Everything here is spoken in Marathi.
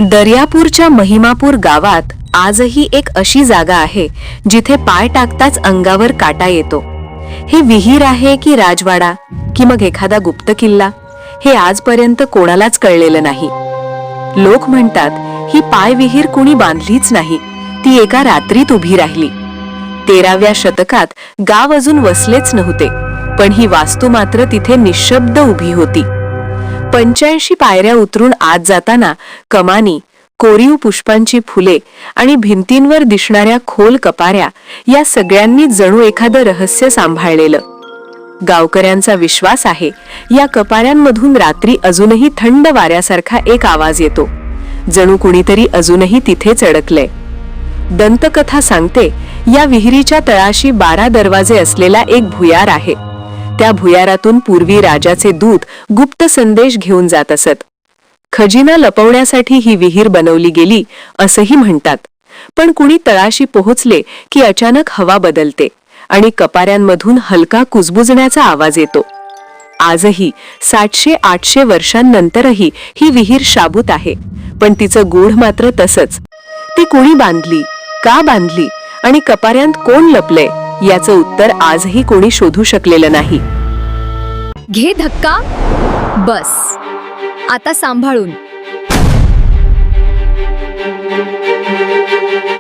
दर्यापूरच्या महिमापूर गावात आजही एक अशी जागा आहे जिथे पाय टाकताच अंगावर काटा येतो. हे विहीर आहे की राजवाडा की मग एखादा गुप्त किल्ला, हे आजपर्यंत कोणालाच कळलेलं नाही. लोक म्हणतात ही पाय विहीर कुणी बांधलीच नाही, ती एका रात्रीत उभी राहिली. 13व्या शतकात गाव अजून वसलेच नव्हते, पण ही वास्तू मात्र तिथे निशब्द उभी होती. 85 पायऱ्या उतरून आत जाताना कमानी, कोरीव पुष्पांची फुले आणि भिंतींवर दिसणाऱ्या खोल कपाऱ्या या सगळ्यांनी जणू एखादं रहस्य सांभाळलेलं. गावकऱ्यांचा विश्वास आहे या कपाऱ्यांमधून रात्री अजूनही थंड वाऱ्यासारखा एक आवाज येतो, जणू कुणीतरी अजूनही तिथेच अडकलंय. दंतकथा सांगते या विहिरीच्या तळाशी 12 दरवाजे असलेला एक भुयार आहे. त्या भुयारातून पूर्वी राजाचे दूत गुप्त संदेश घेऊन जात असत. खजिना लपवण्यासाठी ही विहीर बनवली गेली असंही म्हणतात. पण कुणी तळाशी पोहोचले की अचानक हवा बदलते आणि कपाऱ्यांमधून हलका कुजबुजण्याचा आवाज येतो. आजही 700-800 वर्षांनंतरही ही विहीर शाबूत आहे, पण तिचं गूढ मात्र तसंच. ती कुणी बांधली, का बांधली आणि कपाऱ्यांत कोण लपले याचं उत्तर आजही कोणी शोधू शकलेलं नाही. घे धक्का, बस आता सांभाळून.